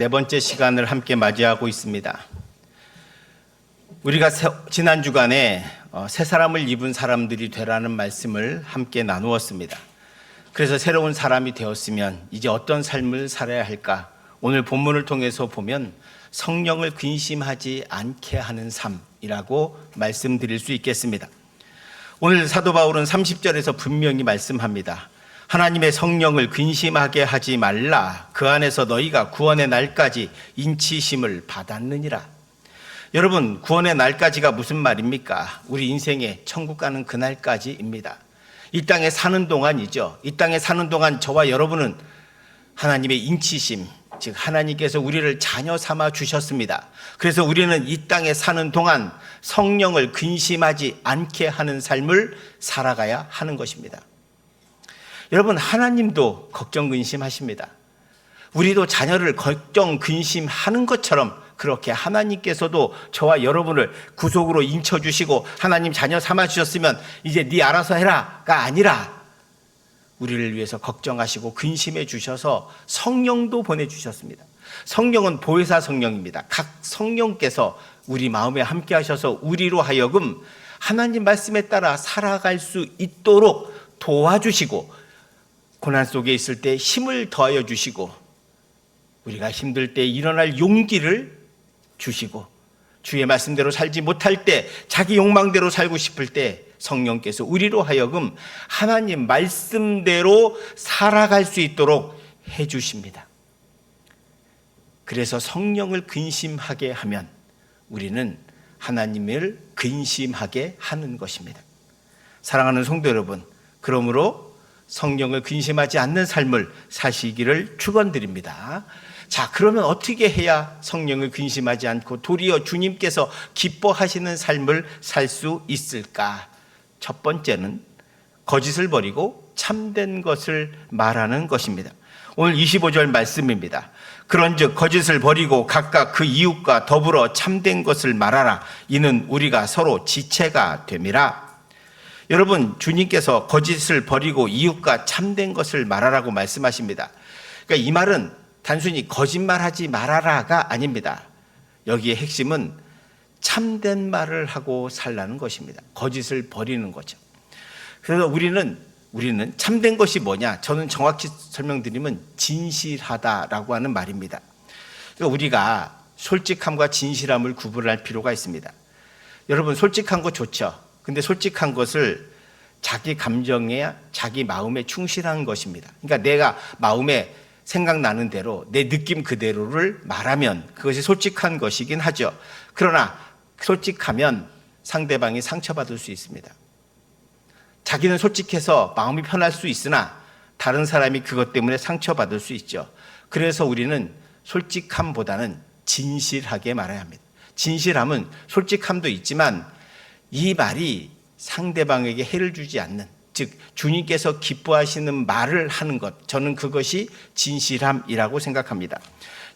네 번째 시간을 함께 맞이하고 있습니다. 우리가 지난 주간에 새 사람을 입은 사람들이 되라는 말씀을 함께 나누었습니다. 그래서 새로운 사람이 되었으면 이제 어떤 삶을 살아야 할까? 오늘 본문을 통해서 보면 성령을 근심하지 않게 하는 삶이라고 말씀드릴 수 있겠습니다. 오늘 사도 바울은 30절에서 분명히 말씀합니다. 하나님의 성령을 근심하게 하지 말라. 그 안에서 너희가 구원의 날까지 인치심을 받았느니라. 여러분, 구원의 날까지가 무슨 말입니까? 우리 인생에 천국 가는 그날까지입니다. 이 땅에 사는 동안이죠. 이 땅에 사는 동안 저와 여러분은 하나님의 인치심, 즉 하나님께서 우리를 자녀 삼아 주셨습니다. 그래서 우리는 이 땅에 사는 동안 성령을 근심하지 않게 하는 삶을 살아가야 하는 것입니다. 여러분, 하나님도 걱정 근심하십니다. 우리도 자녀를 걱정 근심하는 것처럼 그렇게 하나님께서도 저와 여러분을 구속으로 인쳐주시고 하나님 자녀 삼아주셨으면 이제 네 알아서 해라가 아니라 우리를 위해서 걱정하시고 근심해 주셔서 성령도 보내주셨습니다. 성령은 보혜사 성령입니다. 각 성령께서 우리 마음에 함께 하셔서 우리로 하여금 하나님 말씀에 따라 살아갈 수 있도록 도와주시고 고난 속에 있을 때 힘을 더하여 주시고 우리가 힘들 때 일어날 용기를 주시고 주의 말씀대로 살지 못할 때 자기 욕망대로 살고 싶을 때 성령께서 우리로 하여금 하나님 말씀대로 살아갈 수 있도록 해주십니다. 그래서 성령을 근심하게 하면 우리는 하나님을 근심하게 하는 것입니다. 사랑하는 성도 여러분, 그러므로 성령을 근심하지 않는 삶을 사시기를 축원드립니다. 자, 그러면 어떻게 해야 성령을 근심하지 않고 도리어 주님께서 기뻐하시는 삶을 살 수 있을까? 첫 번째는 거짓을 버리고 참된 것을 말하는 것입니다. 오늘 25절 말씀입니다. 그런즉 거짓을 버리고 각각 그 이웃과 더불어 참된 것을 말하라. 이는 우리가 서로 지체가 됨이라. 여러분, 주님께서 거짓을 버리고 이웃과 참된 것을 말하라고 말씀하십니다. 그러니까 이 말은 단순히 거짓말하지 말아라가 아닙니다. 여기에 핵심은 참된 말을 하고 살라는 것입니다. 거짓을 버리는 거죠. 그래서 우리는 참된 것이 뭐냐? 저는 정확히 설명드리면 진실하다라고 하는 말입니다. 그러니까 우리가 솔직함과 진실함을 구분할 필요가 있습니다. 여러분, 솔직한 거 좋죠. 근데 솔직한 것을 자기 감정에, 자기 마음에 충실한 것입니다. 그러니까 내가 마음에 생각나는 대로 내 느낌 그대로를 말하면 그것이 솔직한 것이긴 하죠. 그러나 솔직하면 상대방이 상처받을 수 있습니다. 자기는 솔직해서 마음이 편할 수 있으나 다른 사람이 그것 때문에 상처받을 수 있죠. 그래서 우리는 솔직함보다는 진실하게 말해야 합니다. 진실함은 솔직함도 있지만 이 말이 상대방에게 해를 주지 않는, 즉 주님께서 기뻐하시는 말을 하는 것, 저는 그것이 진실함이라고 생각합니다.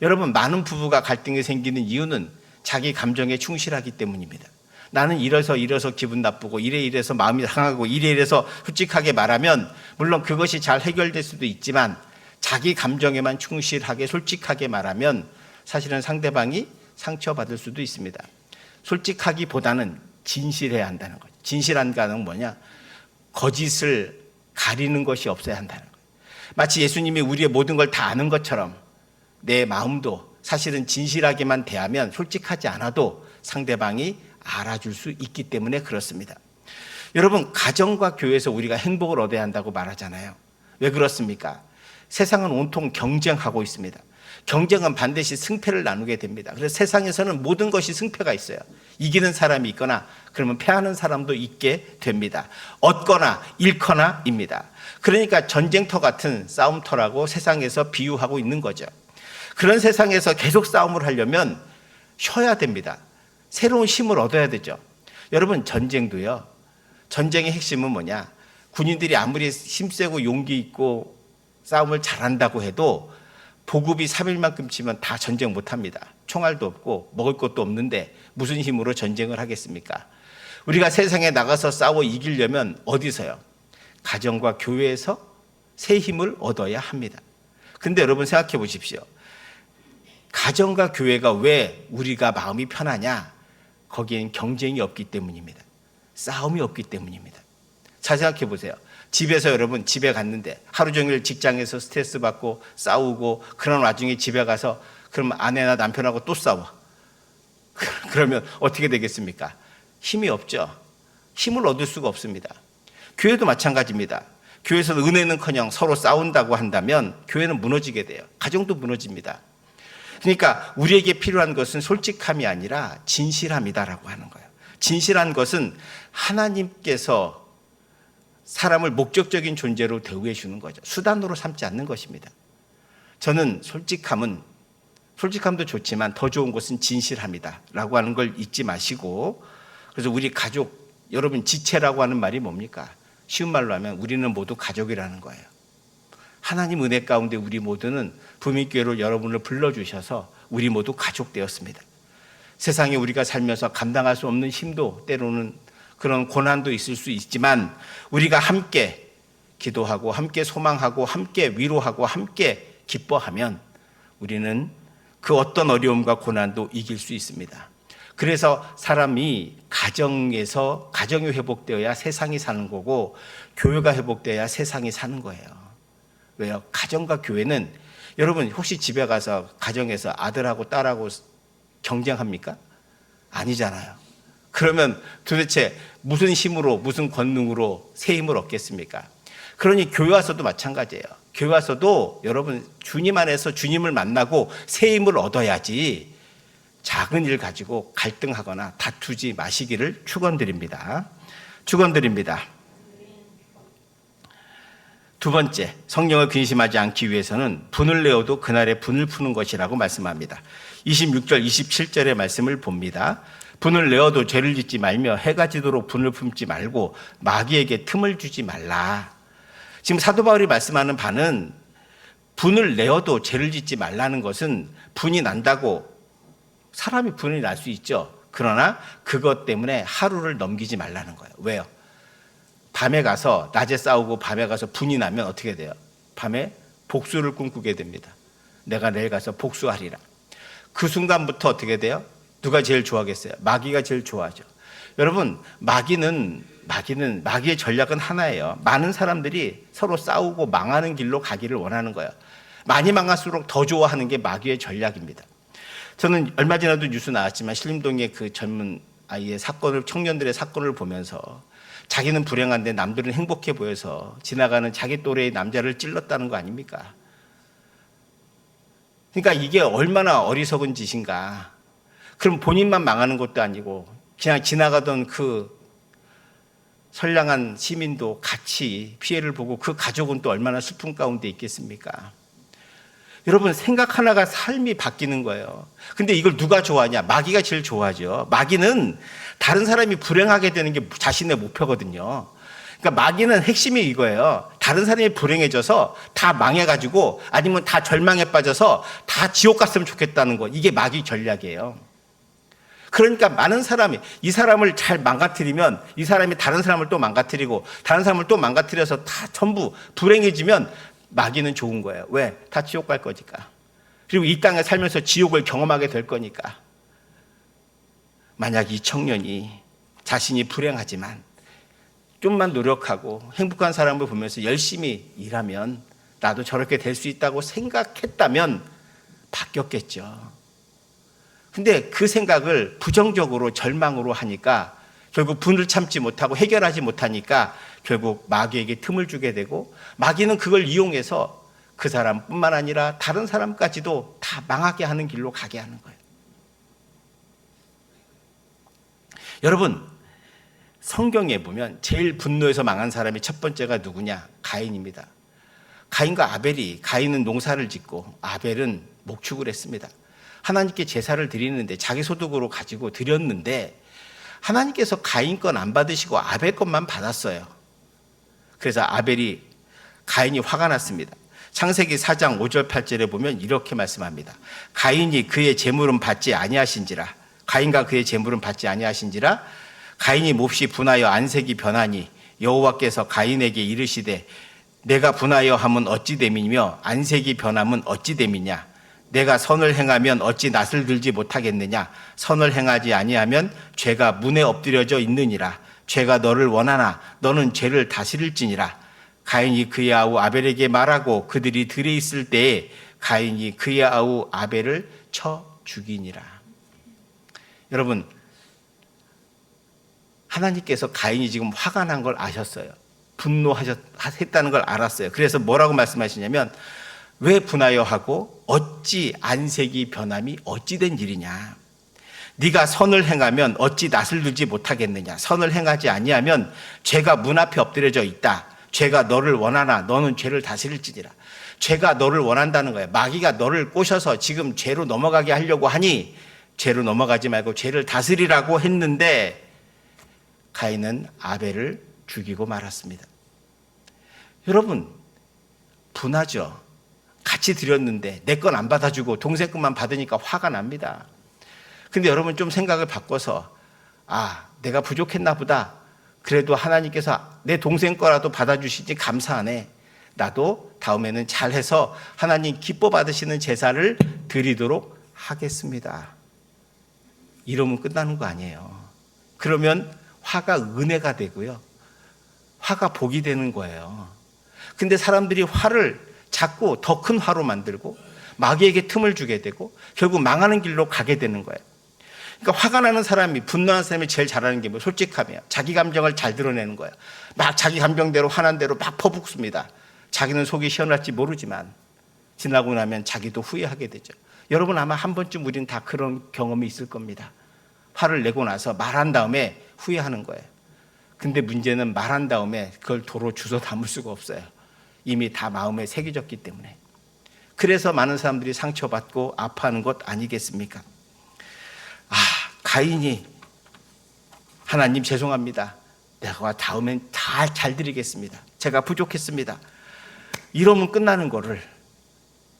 여러분, 많은 부부가 갈등이 생기는 이유는 자기 감정에 충실하기 때문입니다. 나는 이래서 기분 나쁘고 이래서 마음이 상하고 이래서 솔직하게 말하면 물론 그것이 잘 해결될 수도 있지만 자기 감정에만 충실하게 솔직하게 말하면 사실은 상대방이 상처받을 수도 있습니다. 솔직하기보다는 진실해야 한다는 거죠. 진실한가는 뭐냐? 거짓을 가리는 것이 없어야 한다는 거예요. 마치 예수님이 우리의 모든 걸 다 아는 것처럼 내 마음도 사실은 진실하게만 대하면 솔직하지 않아도 상대방이 알아줄 수 있기 때문에 그렇습니다. 여러분, 가정과 교회에서 우리가 행복을 얻어야 한다고 말하잖아요. 왜 그렇습니까? 세상은 온통 경쟁하고 있습니다. 경쟁은 반드시 승패를 나누게 됩니다. 그래서 세상에서는 모든 것이 승패가 있어요. 이기는 사람이 있거나 그러면 패하는 사람도 있게 됩니다. 얻거나 잃거나입니다. 그러니까 전쟁터 같은 싸움터라고 세상에서 비유하고 있는 거죠. 그런 세상에서 계속 싸움을 하려면 쉬어야 됩니다. 새로운 힘을 얻어야 되죠. 여러분, 전쟁도요. 전쟁의 핵심은 뭐냐? 군인들이 아무리 힘세고 용기 있고 싸움을 잘한다고 해도 보급이 3일만큼 치면 다 전쟁 못합니다. 총알도 없고 먹을 것도 없는데 무슨 힘으로 전쟁을 하겠습니까? 우리가 세상에 나가서 싸워 이기려면 어디서요? 가정과 교회에서 새 힘을 얻어야 합니다. 근데 여러분 생각해 보십시오. 가정과 교회가 왜 우리가 마음이 편하냐? 거기엔 경쟁이 없기 때문입니다. 싸움이 없기 때문입니다. 잘 생각해 보세요. 집에서 여러분 집에 갔는데 하루 종일 직장에서 스트레스 받고 싸우고 그런 와중에 집에 가서 그러면 아내나 남편하고 또 싸워. 그러면 어떻게 되겠습니까? 힘이 없죠. 힘을 얻을 수가 없습니다. 교회도 마찬가지입니다. 교회에서 은혜는커녕 서로 싸운다고 한다면 교회는 무너지게 돼요. 가정도 무너집니다. 그러니까 우리에게 필요한 것은 솔직함이 아니라 진실함이다라고 하는 거예요. 진실한 것은 하나님께서 사람을 목적적인 존재로 대우해 주는 거죠. 수단으로 삼지 않는 것입니다. 저는 솔직함도 좋지만 더 좋은 것은 진실함이다라고 하는 걸 잊지 마시고, 그래서 우리 가족, 여러분 지체라고 하는 말이 뭡니까? 쉬운 말로 하면 우리는 모두 가족이라는 거예요. 하나님 은혜 가운데 우리 모두는 부민교회로 여러분을 불러주셔서 우리 모두 가족 되었습니다. 세상에 우리가 살면서 감당할 수 없는 힘도 때로는 그런 고난도 있을 수 있지만 우리가 함께 기도하고 함께 소망하고 함께 위로하고 함께 기뻐하면 우리는 그 어떤 어려움과 고난도 이길 수 있습니다. 그래서 사람이 가정이 회복되어야 세상이 사는 거고 교회가 회복되어야 세상이 사는 거예요. 왜요? 가정과 교회는 여러분 혹시 집에 가서 가정에서 아들하고 딸하고 경쟁합니까? 아니잖아요. 그러면 도대체 무슨 힘으로 무슨 권능으로 새 힘을 얻겠습니까? 그러니 교회 와서도 마찬가지예요. 교회 와서도 여러분 주님 안에서 주님을 만나고 새 힘을 얻어야지 작은 일 가지고 갈등하거나 다투지 마시기를 축원드립니다. 두 번째, 성령을 근심하지 않기 위해서는 분을 내어도 그날에 분을 푸는 것이라고 말씀합니다. 26절, 27절의 말씀을 봅니다. 분을 내어도 죄를 짓지 말며 해가 지도록 분을 품지 말고 마귀에게 틈을 주지 말라. 지금 사도 바울이 말씀하는 바는 분을 내어도 죄를 짓지 말라는 것은 분이 난다고 사람이 분이 날 수 있죠. 그러나 그것 때문에 하루를 넘기지 말라는 거예요. 왜요? 밤에 가서 낮에 싸우고 밤에 가서 분이 나면 어떻게 돼요? 밤에 복수를 꿈꾸게 됩니다. 내가 내일 가서 복수하리라. 그 순간부터 어떻게 돼요? 누가 제일 좋아하겠어요? 마귀가 제일 좋아하죠. 여러분, 마귀의 전략은 하나예요. 많은 사람들이 서로 싸우고 망하는 길로 가기를 원하는 거예요. 많이 망할수록 더 좋아하는 게 마귀의 전략입니다. 저는 얼마 전에도 뉴스 나왔지만 신림동의 그 젊은 아이의 청년들의 사건을 보면서 자기는 불행한데 남들은 행복해 보여서 지나가는 자기 또래의 남자를 찔렀다는 거 아닙니까? 그러니까 이게 얼마나 어리석은 짓인가. 그럼 본인만 망하는 것도 아니고 그냥 지나가던 그 선량한 시민도 같이 피해를 보고 그 가족은 또 얼마나 슬픔 가운데 있겠습니까? 여러분, 생각 하나가 삶이 바뀌는 거예요. 근데 이걸 누가 좋아하냐? 마귀가 제일 좋아하죠. 마귀는 다른 사람이 불행하게 되는 게 자신의 목표거든요. 그러니까 마귀는 핵심이 이거예요. 다른 사람이 불행해져서 다 망해가지고 아니면 다 절망에 빠져서 다 지옥 갔으면 좋겠다는 거. 이게 마귀 전략이에요. 그러니까 많은 사람이 이 사람을 잘 망가뜨리면 이 사람이 다른 사람을 또 망가뜨리고 다른 사람을 또 망가뜨려서 다 전부 불행해지면 마귀는 좋은 거예요. 왜? 다 지옥 갈 거니까. 그리고 이 땅에 살면서 지옥을 경험하게 될 거니까. 만약 이 청년이 자신이 불행하지만 좀만 노력하고 행복한 사람을 보면서 열심히 일하면 나도 저렇게 될 수 있다고 생각했다면 바뀌었겠죠. 근데 그 생각을 부정적으로 절망으로 하니까 결국 분을 참지 못하고 해결하지 못하니까 결국 마귀에게 틈을 주게 되고 마귀는 그걸 이용해서 그 사람뿐만 아니라 다른 사람까지도 다 망하게 하는 길로 가게 하는 거예요. 여러분, 성경에 보면 제일 분노해서 망한 사람이 첫 번째가 누구냐? 가인입니다. 가인과 아벨이, 가인은 농사를 짓고 아벨은 목축을 했습니다. 하나님께 제사를 드리는데 자기 소득으로 가지고 드렸는데 하나님께서 가인 건 안 받으시고 아벨 것만 받았어요. 그래서 가인이 화가 났습니다. 창세기 4장 5절 8절에 보면 이렇게 말씀합니다. 가인이 그의 재물은 받지 아니하신지라. 가인과 그의 재물은 받지 아니하신지라. 가인이 몹시 분하여 안색이 변하니 여호와께서 가인에게 이르시되 내가 분하여 함은 어찌 됨이며 안색이 변함은 어찌 됨이냐. 내가 선을 행하면 어찌 낯을 들지 못하겠느냐. 선을 행하지 아니하면 죄가 문에 엎드려져 있느니라. 죄가 너를 원하나 너는 죄를 다스릴지니라. 가인이 그의 아우 아벨에게 말하고 그들이 들에 있을 때에 가인이 그의 아우 아벨을 쳐 죽이니라. 여러분, 하나님께서 가인이 지금 화가 난 걸 아셨어요. 분노했다는 걸 알았어요. 그래서 뭐라고 말씀하시냐면, 왜 분하여 하고 어찌 안색이 변함이 어찌 된 일이냐. 네가 선을 행하면 어찌 낯을 들지 못하겠느냐. 선을 행하지 아니하면 죄가 문 앞에 엎드려져 있다. 죄가 너를 원하나 너는 죄를 다스릴지니라. 죄가 너를 원한다는 거예요. 마귀가 너를 꼬셔서 지금 죄로 넘어가게 하려고 하니 죄로 넘어가지 말고 죄를 다스리라고 했는데 가인은 아벨을 죽이고 말았습니다. 여러분, 분하죠. 같이 드렸는데 내 건 안 받아주고 동생 것만 받으니까 화가 납니다. 근데 여러분 좀 생각을 바꿔서, 내가 부족했나 보다. 그래도 하나님께서 내 동생 거라도 받아주시지 감사하네. 나도 다음에는 잘해서 하나님 기뻐 받으시는 제사를 드리도록 하겠습니다. 이러면 끝나는 거 아니에요. 그러면 화가 은혜가 되고요. 화가 복이 되는 거예요. 근데 사람들이 화를 자꾸 더 큰 화로 만들고 마귀에게 틈을 주게 되고 결국 망하는 길로 가게 되는 거예요. 그러니까 화가 나는 사람이, 분노하는 사람이 제일 잘하는 게 솔직함이에요. 자기 감정을 잘 드러내는 거예요. 막 자기 감정대로 화난 대로 막 퍼붓습니다. 자기는 속이 시원할지 모르지만 지나고 나면 자기도 후회하게 되죠. 여러분 아마 한 번쯤 우리는 다 그런 경험이 있을 겁니다. 화를 내고 나서 말한 다음에 후회하는 거예요. 근데 문제는 말한 다음에 그걸 도로 주워 담을 수가 없어요. 이미 다 마음에 새겨졌기 때문에. 그래서 많은 사람들이 상처받고 아파하는 것 아니겠습니까? 가인이 하나님 죄송합니다. 내가 다음엔 다 잘 드리겠습니다. 제가 부족했습니다. 이러면 끝나는 거를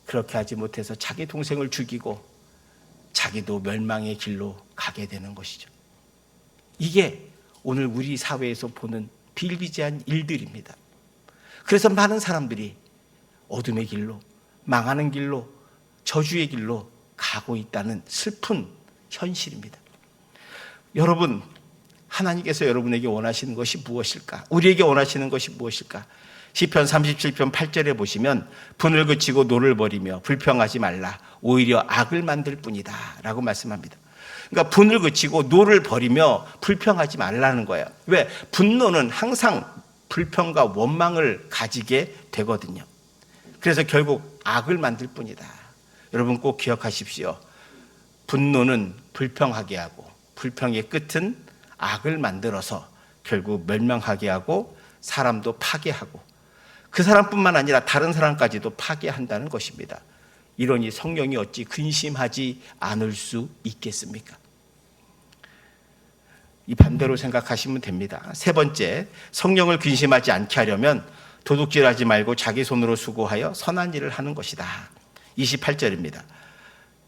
그렇게 하지 못해서 자기 동생을 죽이고 자기도 멸망의 길로 가게 되는 것이죠. 이게 오늘 우리 사회에서 보는 비일비재한 일들입니다. 그래서 많은 사람들이 어둠의 길로, 망하는 길로, 저주의 길로 가고 있다는 슬픈 현실입니다. 여러분, 하나님께서 여러분에게 원하시는 것이 무엇일까? 우리에게 원하시는 것이 무엇일까? 시편 37편 8절에 보시면 분을 그치고 노를 버리며 불평하지 말라. 오히려 악을 만들 뿐이다 라고 말씀합니다. 그러니까 분을 그치고 노를 버리며 불평하지 말라는 거예요. 왜? 분노는 항상 불평과 원망을 가지게 되거든요. 그래서 결국 악을 만들 뿐이다. 여러분 꼭 기억하십시오. 분노는 불평하게 하고 불평의 끝은 악을 만들어서 결국 멸망하게 하고 사람도 파괴하고 그 사람뿐만 아니라 다른 사람까지도 파괴한다는 것입니다. 이러니 성령이 어찌 근심하지 않을 수 있겠습니까? 이 반대로 생각하시면 됩니다. 세 번째, 성령을 근심하지 않게 하려면 도둑질하지 말고 자기 손으로 수고하여 선한 일을 하는 것이다. 28절입니다.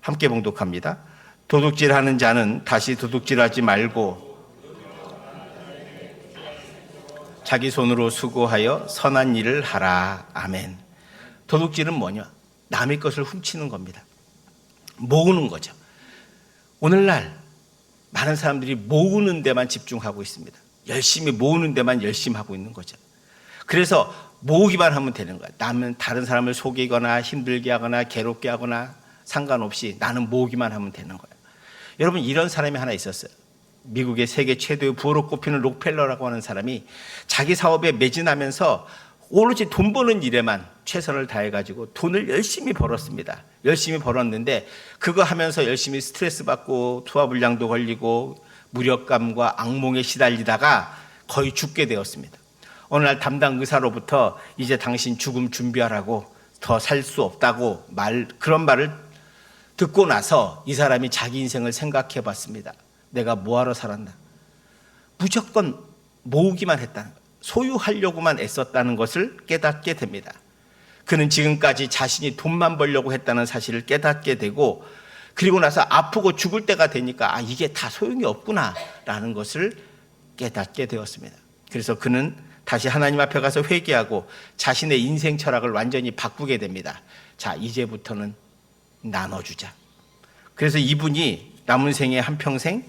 함께 봉독합니다. 도둑질하는 자는 다시 도둑질하지 말고 자기 손으로 수고하여 선한 일을 하라. 아멘. 도둑질은 뭐냐? 남의 것을 훔치는 겁니다. 모으는 거죠. 오늘날 많은 사람들이 모으는 데만 집중하고 있습니다. 열심히 모으는 데만 열심히 하고 있는 거죠. 그래서 모으기만 하면 되는 거야. 나는 다른 사람을 속이거나 힘들게 하거나 괴롭게 하거나 상관없이 나는 모으기만 하면 되는 거예요. 여러분, 이런 사람이 하나 있었어요. 미국의 세계 최대의 부호로 꼽히는 록펠러라고 하는 사람이 자기 사업에 매진하면서 오로지 돈 버는 일에만 최선을 다해가지고 돈을 열심히 벌었습니다. 열심히 벌었는데 그거 하면서 열심히 스트레스 받고 소화불량도 걸리고 무력감과 악몽에 시달리다가 거의 죽게 되었습니다. 어느 날 담당 의사로부터 이제 당신 죽음 준비하라고, 더 살 수 없다고 그런 말을 듣고 나서 이 사람이 자기 인생을 생각해 봤습니다. 내가 뭐하러 살았나? 무조건 모으기만 했다는 거예요. 소유하려고만 애썼다는 것을 깨닫게 됩니다. 그는 지금까지 자신이 돈만 벌려고 했다는 사실을 깨닫게 되고, 그리고 나서 아프고 죽을 때가 되니까 이게 다 소용이 없구나 라는 것을 깨닫게 되었습니다. 그래서 그는 다시 하나님 앞에 가서 회개하고 자신의 인생 철학을 완전히 바꾸게 됩니다. 자, 이제부터는 나눠주자. 그래서 이분이 남은 생애 한평생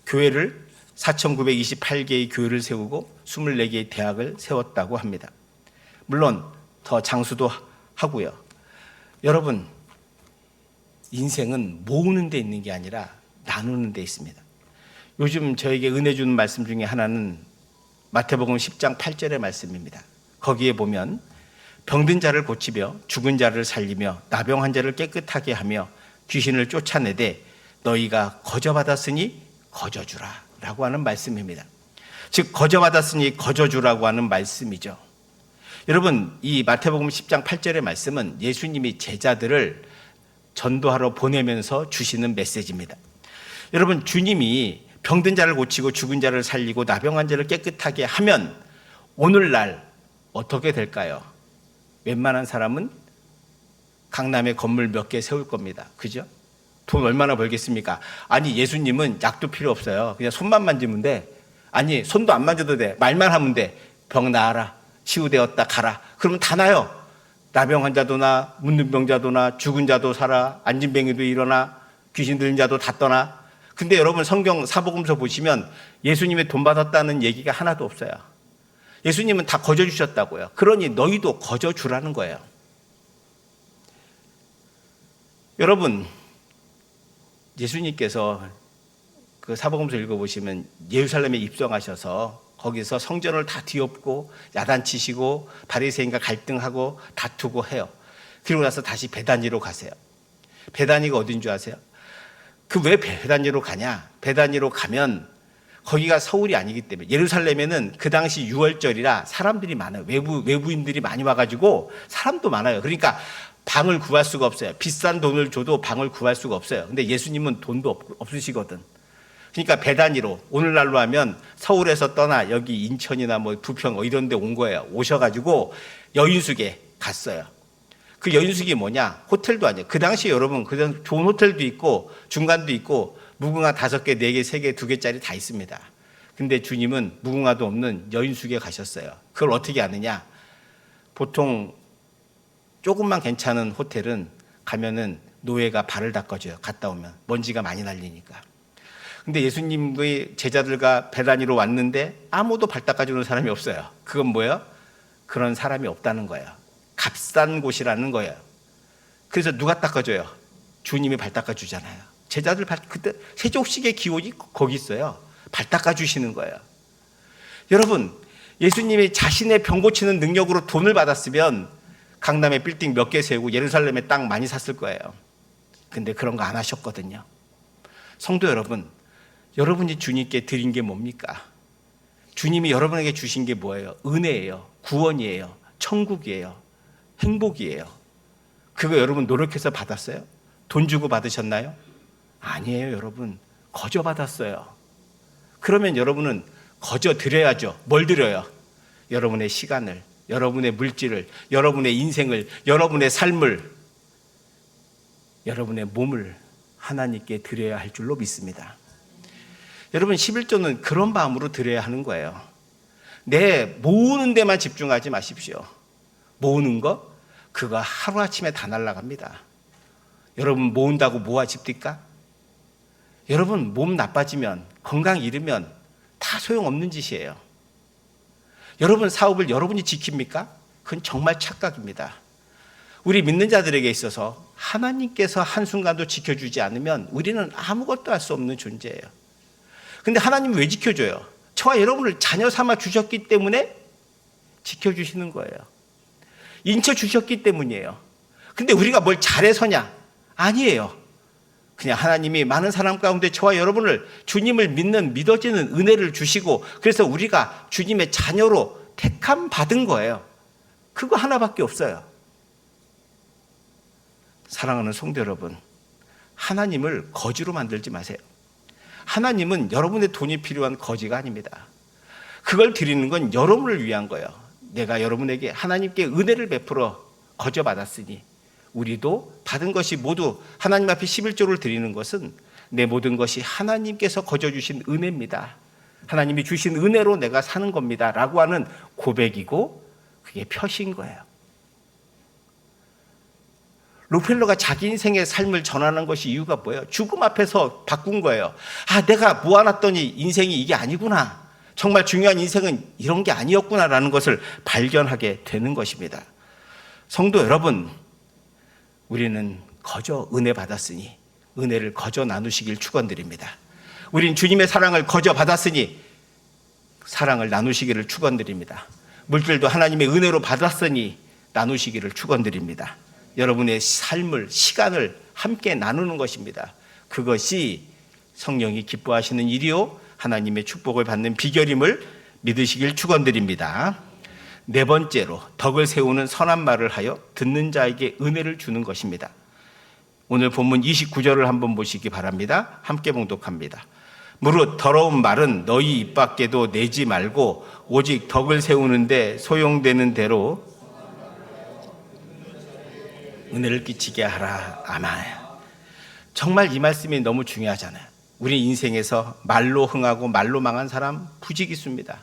교회를 4,928개의 교회를 세우고 24개의 대학을 세웠다고 합니다. 물론 더 장수도 하고요. 여러분, 인생은 모으는 데 있는 게 아니라 나누는 데 있습니다. 요즘 저에게 은혜 주는 말씀 중에 하나는 마태복음 10장 8절의 말씀입니다. 거기에 보면 병든 자를 고치며 죽은 자를 살리며 나병한 자를 깨끗하게 하며 귀신을 쫓아내되 너희가 거저받았으니 거저주라 라고 하는 말씀입니다. 즉 거저받았으니 거저주라고 하는 말씀이죠. 여러분, 이 마태복음 10장 8절의 말씀은 예수님이 제자들을 전도하러 보내면서 주시는 메시지입니다. 여러분, 주님이 병든 자를 고치고 죽은 자를 살리고 나병한 자를 깨끗하게 하면 오늘날 어떻게 될까요? 웬만한 사람은 강남에 건물 몇 개 세울 겁니다. 그죠? 돈 얼마나 벌겠습니까? 아니, 예수님은 약도 필요 없어요. 그냥 손만 만지면 돼. 아니, 손도 안 만져도 돼. 말만 하면 돼. 병 나아라. 치유되었다. 가라. 그러면 다 나요. 나병 환자도 나, 문둥병자도 나, 죽은 자도 살아, 안진뱅이도 일어나, 귀신 들린 자도 다 떠나. 근데 여러분 성경 사복음서 보시면 예수님이 돈 받았다는 얘기가 하나도 없어요. 예수님은 다 거저 주셨다고요. 그러니 너희도 거저 주라는 거예요. 여러분, 예수님께서 그 사복음서 읽어보시면 예루살렘에 입성하셔서 거기서 성전을 다 뒤엎고 야단치시고 바리새인과 갈등하고 다투고 해요. 그리고 나서 다시 베다니로 가세요. 베다니가 어딘 줄 아세요? 그 왜 베다니로 가냐? 베다니로 가면 거기가 서울이 아니기 때문에, 예루살렘에는 그 당시 6월절이라 사람들이 많아요. 외부인들이 많이 와가지고 사람도 많아요. 그러니까 방을 구할 수가 없어요. 비싼 돈을 줘도 방을 구할 수가 없어요. 근데 예수님은 돈도 없으시거든. 그러니까 베다니로, 오늘날로 하면 서울에서 떠나 여기 인천이나 뭐 부평 이런 데 온 거예요. 오셔가지고 여인숙에 갔어요. 그 여인숙이 뭐냐? 호텔도 아니에요. 그 당시에 여러분, 그 좋은 호텔도 있고 중간도 있고 무궁화 5개, 4개, 3개, 2개짜리 다 있습니다. 근데 주님은 무궁화도 없는 여인숙에 가셨어요. 그걸 어떻게 아느냐? 보통 조금만 괜찮은 호텔은 가면은 노예가 발을 닦아줘요. 갔다 오면 먼지가 많이 날리니까. 근데 예수님의 제자들과 베다니로 왔는데 아무도 발 닦아주는 사람이 없어요. 그건 뭐예요? 그런 사람이 없다는 거예요. 값싼 곳이라는 거예요. 그래서 누가 닦아줘요? 주님이 발 닦아주잖아요. 제자들 그때 세족식의 기원이 거기 있어요. 발 닦아주시는 거예요. 여러분, 예수님이 자신의 병 고치는 능력으로 돈을 받았으면 강남에 빌딩 몇 개 세우고 예루살렘에 땅 많이 샀을 거예요. 근데 그런 거 안 하셨거든요. 성도 여러분, 여러분이 주님께 드린 게 뭡니까? 주님이 여러분에게 주신 게 뭐예요? 은혜예요. 구원이에요. 천국이에요. 행복이에요. 그거 여러분 노력해서 받았어요? 돈 주고 받으셨나요? 아니에요, 여러분. 거저 받았어요. 그러면 여러분은 거저 드려야죠. 뭘 드려요? 여러분의 시간을, 여러분의 물질을, 여러분의 인생을, 여러분의 삶을, 여러분의 몸을 하나님께 드려야 할 줄로 믿습니다. 여러분, 11조는 그런 마음으로 드려야 하는 거예요. 내 모으는 데만 집중하지 마십시오. 모으는 거, 그거 하루아침에 다 날아갑니다. 여러분, 모은다고 모아집니까? 여러분, 몸 나빠지면, 건강 잃으면 다 소용없는 짓이에요. 여러분 사업을 여러분이 지킵니까? 그건 정말 착각입니다. 우리 믿는 자들에게 있어서 하나님께서 한순간도 지켜주지 않으면 우리는 아무것도 할 수 없는 존재예요. 근데 하나님은 왜 지켜줘요? 저와 여러분을 자녀 삼아 주셨기 때문에 지켜주시는 거예요. 인쳐 주셨기 때문이에요. 근데 우리가 뭘 잘해서냐? 아니에요. 그냥 하나님이 많은 사람 가운데 저와 여러분을 주님을 믿는 믿어지는 은혜를 주시고, 그래서 우리가 주님의 자녀로 택함 받은 거예요. 그거 하나밖에 없어요. 사랑하는 성도 여러분, 하나님을 거지로 만들지 마세요. 하나님은 여러분의 돈이 필요한 거지가 아닙니다. 그걸 드리는 건 여러분을 위한 거예요. 내가 여러분에게 하나님께 은혜를 베풀어 거저 받았으니 우리도 받은 것이 모두 하나님 앞에 11조를 드리는 것은 내 모든 것이 하나님께서 거저 주신 은혜입니다. 하나님이 주신 은혜로 내가 사는 겁니다 라고 하는 고백이고, 그게 표시인 거예요. 록펠러가 자기 인생의 삶을 전하는 것이 이유가 뭐예요? 죽음 앞에서 바꾼 거예요. 아, 내가 모아놨더니 인생이 이게 아니구나. 정말 중요한 인생은 이런 게 아니었구나라는 것을 발견하게 되는 것입니다. 성도 여러분, 우리는 거저 은혜 받았으니 은혜를 거저 나누시길 축원드립니다. 우린 주님의 사랑을 거저 받았으니 사랑을 나누시기를 축원드립니다. 물질도 하나님의 은혜로 받았으니 나누시기를 축원드립니다. 여러분의 삶을, 시간을 함께 나누는 것입니다. 그것이 성령이 기뻐하시는 일이요 하나님의 축복을 받는 비결임을 믿으시길 축원드립니다. 네 번째로 덕을 세우는 선한 말을 하여 듣는 자에게 은혜를 주는 것입니다. 오늘 본문 29절을 한번 보시기 바랍니다. 함께 봉독합니다. 무릇 더러운 말은 너희 입 밖에도 내지 말고 오직 덕을 세우는데 소용되는 대로 은혜를 끼치게 하라. 아멘. 정말 이 말씀이 너무 중요하잖아요. 우리 인생에서 말로 흥하고 말로 망한 사람 부지기수입니다.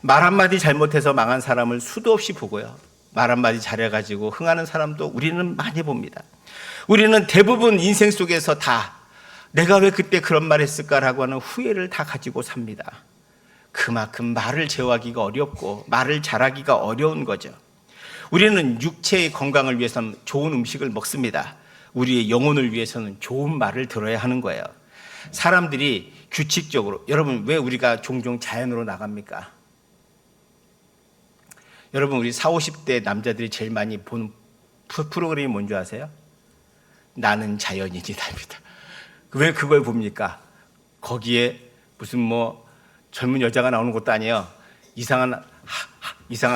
말 한마디 잘못해서 망한 사람을 수도 없이 보고요. 말 한마디 잘해가지고 흥하는 사람도 우리는 많이 봅니다. 우리는 대부분 인생 속에서 다 내가 왜 그때 그런 말 했을까라고 하는 후회를 다 가지고 삽니다. 그만큼 말을 제어하기가 어렵고 말을 잘하기가 어려운 거죠. 우리는 육체의 건강을 위해서는 좋은 음식을 먹습니다. 우리의 영혼을 위해서는 좋은 말을 들어야 하는 거예요. 사람들이 규칙적으로, 여러분 왜 우리가 종종 자연으로 나갑니까? 여러분 우리 40, 50대 남자들이 제일 많이 보는 프로그램이 뭔지 아세요? 나는 자연인이다입니다. 왜 그걸 봅니까? 거기에 무슨 뭐 젊은 여자가 나오는 것도 아니에요. 이상한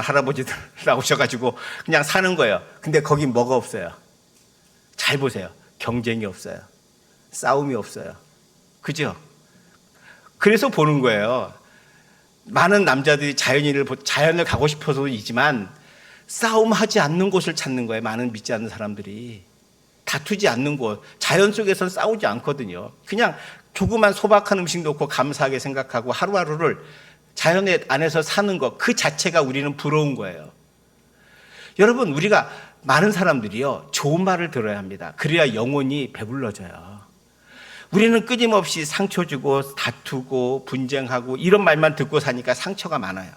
할아버지들 나오셔가지고 그냥 사는 거예요. 근데 거긴 뭐가 없어요? 잘 보세요. 경쟁이 없어요. 싸움이 없어요. 그죠? 그래서 보는 거예요. 많은 남자들이 자연을 가고 싶어서이지만 싸움하지 않는 곳을 찾는 거예요. 많은 믿지 않는 사람들이. 다투지 않는 곳, 자연 속에서는 싸우지 않거든요. 그냥 조그만 소박한 음식 놓고 감사하게 생각하고 하루하루를 자연 안에서 사는 것, 그 자체가 우리는 부러운 거예요. 여러분, 우리가 많은 사람들이요, 좋은 말을 들어야 합니다. 그래야 영혼이 배불러져요. 우리는 끊임없이 상처 주고 다투고 분쟁하고 이런 말만 듣고 사니까 상처가 많아요.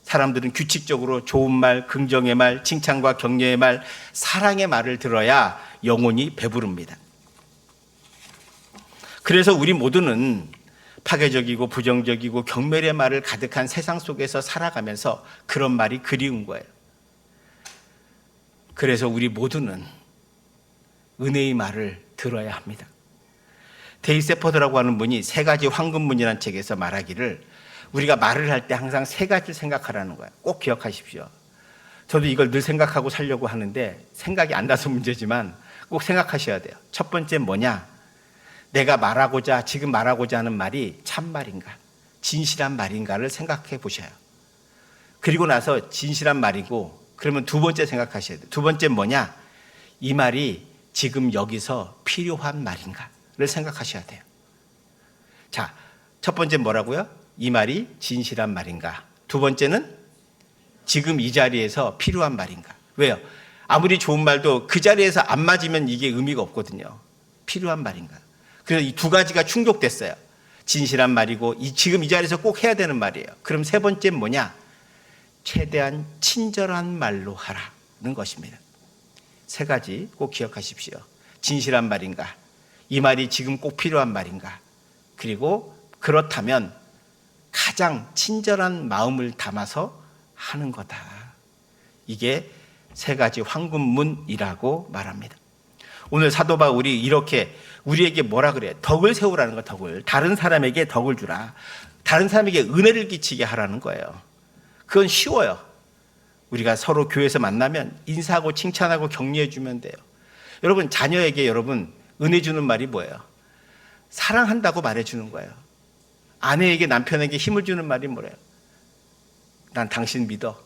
사람들은 규칙적으로 좋은 말, 긍정의 말, 칭찬과 격려의 말, 사랑의 말을 들어야 영혼이 배부릅니다. 그래서 우리 모두는 파괴적이고 부정적이고 경멸의 말을 가득한 세상 속에서 살아가면서 그런 말이 그리운 거예요. 그래서 우리 모두는 은혜의 말을 들어야 합니다. 데이 세퍼드라고 하는 분이 세 가지 황금문이라는 책에서 말하기를 우리가 말을 할 때 항상 세 가지를 생각하라는 거예요. 꼭 기억하십시오. 저도 이걸 늘 생각하고 살려고 하는데 생각이 안 나서 문제지만 꼭 생각하셔야 돼요. 첫 번째 뭐냐? 내가 지금 말하고자 하는 말이 참말인가? 진실한 말인가를 생각해 보셔요. 그리고 나서 진실한 말이고, 그러면 두 번째 생각하셔야 돼요. 두 번째 뭐냐? 이 말이 지금 여기서 필요한 말인가를 생각하셔야 돼요. 자, 첫 번째 뭐라고요? 이 말이 진실한 말인가? 두 번째는 지금 이 자리에서 필요한 말인가? 왜요? 아무리 좋은 말도 그 자리에서 안 맞으면 이게 의미가 없거든요. 필요한 말인가? 그래서 이 두 가지가 충족됐어요. 진실한 말이고 지금 이 자리에서 꼭 해야 되는 말이에요. 그럼 세 번째는 뭐냐? 최대한 친절한 말로 하라는 것입니다. 세 가지 꼭 기억하십시오. 진실한 말인가? 이 말이 지금 꼭 필요한 말인가? 그리고 그렇다면 가장 친절한 마음을 담아서 하는 거다. 이게 세 가지 황금문이라고 말합니다. 오늘 사도 바울이 이렇게 우리에게 뭐라 그래요? 덕을 세우라는 거, 덕을. 다른 사람에게 덕을 주라. 다른 사람에게 은혜를 끼치게 하라는 거예요. 그건 쉬워요. 우리가 서로 교회에서 만나면 인사하고 칭찬하고 격려해 주면 돼요. 여러분, 자녀에게 은혜 주는 말이 뭐예요? 사랑한다고 말해 주는 거예요. 아내에게, 남편에게 힘을 주는 말이 뭐래요? 난 당신 믿어.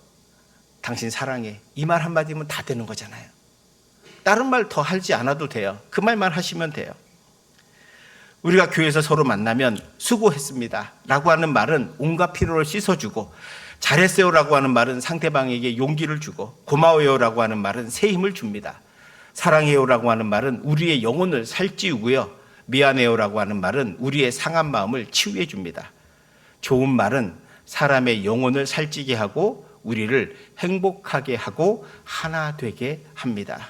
당신 사랑해. 이 말 한마디면 다 되는 거잖아요. 다른 말 더 하지 않아도 돼요. 그 말만 하시면 돼요. 우리가 교회에서 서로 만나면 수고했습니다 라고 하는 말은 온갖 피로를 씻어주고, 잘했어요 라고 하는 말은 상대방에게 용기를 주고, 고마워요 라고 하는 말은 새 힘을 줍니다. 사랑해요라고 하는 말은 우리의 영혼을 살찌우고요. 미안해요라고 하는 말은 우리의 상한 마음을 치유해 줍니다. 좋은 말은 사람의 영혼을 살찌게 하고 우리를 행복하게 하고 하나 되게 합니다.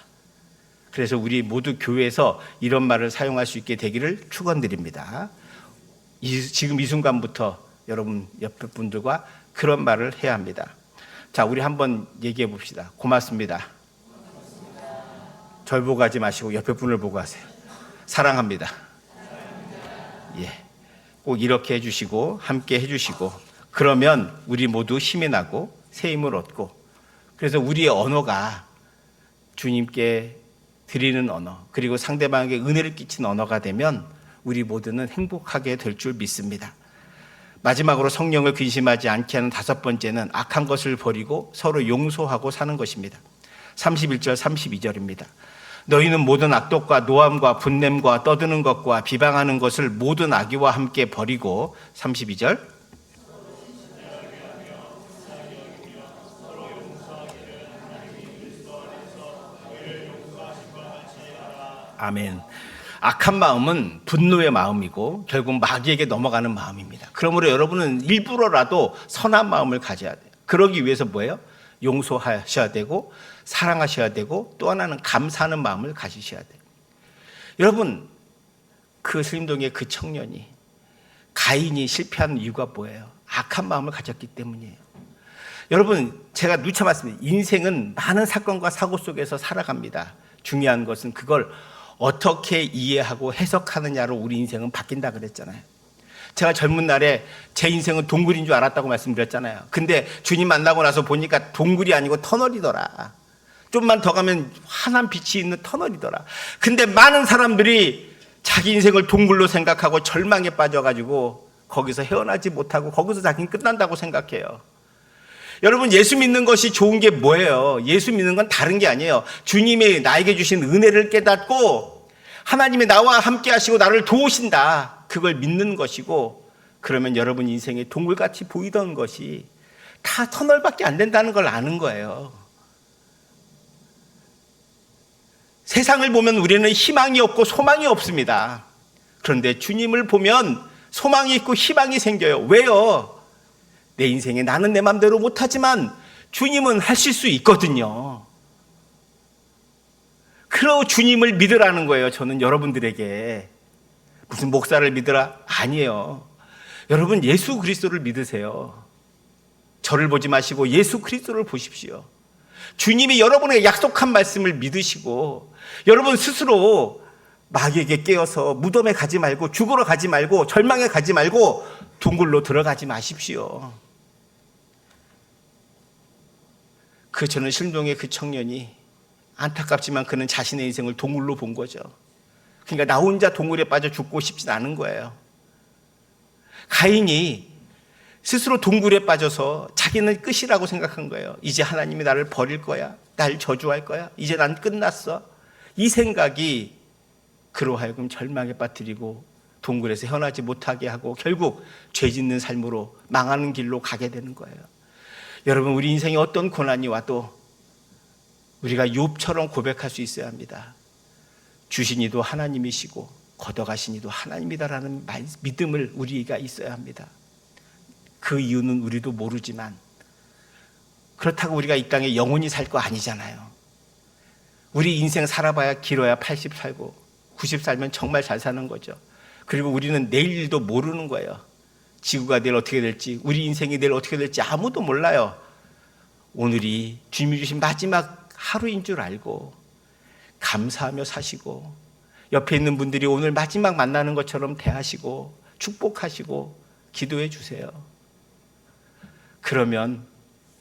그래서 우리 모두 교회에서 이런 말을 사용할 수 있게 되기를 축원드립니다. 지금 이 순간부터 여러분 옆에 분들과 그런 말을 해야 합니다. 자, 우리 한번 얘기해 봅시다. 고맙습니다. 절 보고 하지 마시고 옆에 분을 보고 하세요. 사랑합니다. 예, 꼭 이렇게 해주시고 함께 해주시고 그러면 우리 모두 힘이 나고 새 힘을 얻고 그래서 우리의 언어가 주님께 드리는 언어 그리고 상대방에게 은혜를 끼친 언어가 되면 우리 모두는 행복하게 될 줄 믿습니다. 마지막으로 성령을 근심하지 않게 하는 5번째는 악한 것을 버리고 서로 용서하고 사는 것입니다. 31절 32절입니다. 너희는 모든 악독과 노함과 분냄과 떠드는 것과 비방하는 것을 모든 악의와 함께 버리고 32절 아멘. 악한 마음은 분노의 마음이고 결국 마귀에게 넘어가는 마음입니다. 그러므로 여러분은 일부러라도 선한 마음을 가져야 돼요. 그러기 위해서 뭐예요? 용서하셔야 되고 사랑하셔야 되고 또 하나는 감사하는 마음을 가지셔야 돼요. 여러분 그 슬림동의 그 청년이 가인이 실패한 이유가 뭐예요? 악한 마음을 가졌기 때문이에요. 여러분 제가 누차 말씀드립니다. 인생은 많은 사건과 사고 속에서 살아갑니다. 중요한 것은 그걸 어떻게 이해하고 해석하느냐로 우리 인생은 바뀐다 그랬잖아요. 제가 젊은 날에 제 인생은 동굴인 줄 알았다고 말씀드렸잖아요. 근데 주님 만나고 나서 보니까 동굴이 아니고 터널이더라. 좀만 더 가면 환한 빛이 있는 터널이더라. 근데 많은 사람들이 자기 인생을 동굴로 생각하고 절망에 빠져가지고 거기서 헤어나지 못하고 거기서 자기는 끝난다고 생각해요. 여러분 예수 믿는 것이 좋은 게 뭐예요? 예수 믿는 건 다른 게 아니에요. 주님이 나에게 주신 은혜를 깨닫고 하나님이 나와 함께 하시고 나를 도우신다. 그걸 믿는 것이고 그러면 여러분 인생에 동굴같이 보이던 것이 다 터널밖에 안 된다는 걸 아는 거예요. 세상을 보면 우리는 희망이 없고 소망이 없습니다. 그런데 주님을 보면 소망이 있고 희망이 생겨요. 왜요? 내 인생에 나는 내 맘대로 못하지만 주님은 하실 수 있거든요. 그러 주님을 믿으라는 거예요. 저는 여러분들에게 무슨 목사를 믿으라? 아니에요. 여러분 예수 그리스도를 믿으세요. 저를 보지 마시고 예수 그리스도를 보십시오. 주님이 여러분에게 약속한 말씀을 믿으시고 여러분 스스로 마귀에게 깨어서 무덤에 가지 말고 죽으러 가지 말고 절망에 가지 말고 동굴로 들어가지 마십시오. 저는 실동의 그 청년이 안타깝지만 그는 자신의 인생을 동굴로 본 거죠. 그러니까 나 혼자 동굴에 빠져 죽고 싶진 않은 거예요. 가인이 스스로 동굴에 빠져서 자기는 끝이라고 생각한 거예요. 이제 하나님이 나를 버릴 거야. 날 저주할 거야. 이제 난 끝났어. 이 생각이 그로 하여금 절망에 빠뜨리고 동굴에서 헤어나지 못하게 하고 결국 죄 짓는 삶으로 망하는 길로 가게 되는 거예요. 여러분 우리 인생에 어떤 고난이 와도 우리가 욥처럼 고백할 수 있어야 합니다. 주신 이도 하나님이시고 걷어가신 이도 하나님이다라는 믿음을 우리가 있어야 합니다. 그 이유는 우리도 모르지만 그렇다고 우리가 이 땅에 영원히 살 거 아니잖아요. 우리 인생 살아봐야 길어야 80 살고 90 살면 정말 잘 사는 거죠. 그리고 우리는 내일 일도 모르는 거예요. 지구가 내일 어떻게 될지 우리 인생이 내일 어떻게 될지 아무도 몰라요. 오늘이 주님이 주신 마지막 하루인 줄 알고 감사하며 사시고 옆에 있는 분들이 오늘 마지막 만나는 것처럼 대하시고 축복하시고 기도해 주세요. 그러면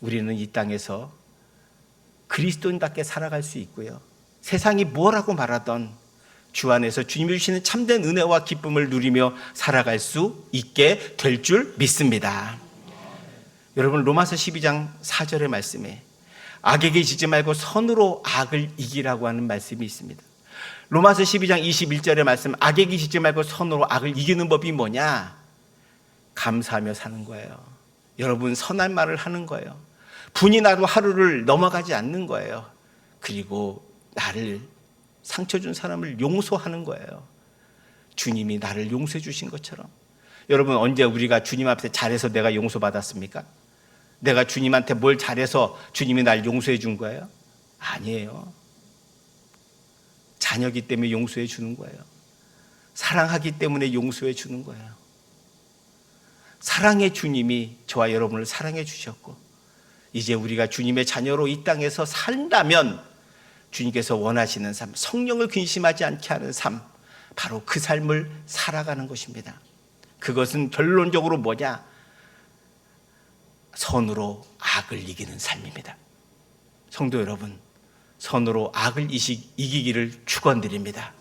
우리는 이 땅에서 그리스도인답게 살아갈 수 있고요. 세상이 뭐라고 말하던 주 안에서 주님이 주시는 참된 은혜와 기쁨을 누리며 살아갈 수 있게 될 줄 믿습니다. 여러분 로마서 12장 4절의 말씀에 악에게 지지 말고 선으로 악을 이기라고 하는 말씀이 있습니다. 로마서 12장 21절의 말씀 악에게 지지 말고 선으로 악을 이기는 법이 뭐냐? 감사하며 사는 거예요. 여러분 선한 말을 하는 거예요. 분이 나도 하루를 넘어가지 않는 거예요. 그리고 나를 상처 준 사람을 용서하는 거예요. 주님이 나를 용서해 주신 것처럼. 여러분, 언제 우리가 주님 앞에 잘해서 내가 용서받았습니까? 내가 주님한테 뭘 잘해서 주님이 날 용서해 준 거예요? 아니에요. 자녀기 때문에 용서해 주는 거예요. 사랑하기 때문에 용서해 주는 거예요. 사랑의 주님이 저와 여러분을 사랑해 주셨고, 이제 우리가 주님의 자녀로 이 땅에서 산다면 주님께서 원하시는 삶, 성령을 근심하지 않게 하는 삶, 바로 그 삶을 살아가는 것입니다. 그것은 결론적으로 뭐냐? 선으로 악을 이기는 삶입니다. 성도 여러분, 선으로 악을 이기기를 축원드립니다.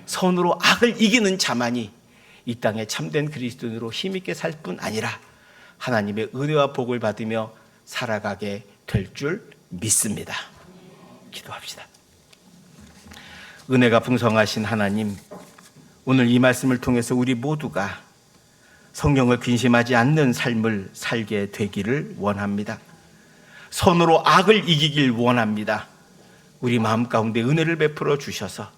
선으로 악을 이기는 자만이 이 땅에 참된 그리스도인으로 힘있게 살 뿐 아니라 하나님의 은혜와 복을 받으며 살아가게 될 줄 믿습니다. 기도합시다. 은혜가 풍성하신 하나님, 오늘 이 말씀을 통해서 우리 모두가 성령을 근심하지 않는 삶을 살게 되기를 원합니다. 선으로 악을 이기길 원합니다. 우리 마음 가운데 은혜를 베풀어 주셔서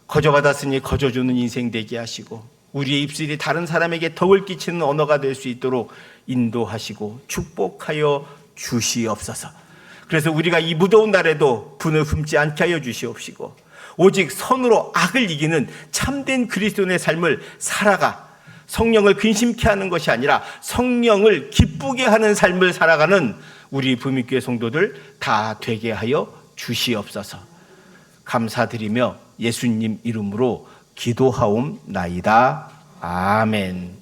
거저받았으니 거저주는 인생 되게 하시고, 우리의 입술이 다른 사람에게 덕을 끼치는 언어가 될 수 있도록 인도하시고 축복하여 주시옵소서. 그래서 우리가 이 무더운 날에도 분을 품지 않게 하여 주시옵시고, 오직 선으로 악을 이기는 참된 그리스도인의 삶을 살아가 성령을 근심케 하는 것이 아니라 성령을 기쁘게 하는 삶을 살아가는 우리 부민교회 성도들 다 되게 하여 주시옵소서. 감사드리며 예수님 이름으로 기도하옵나이다. 아멘.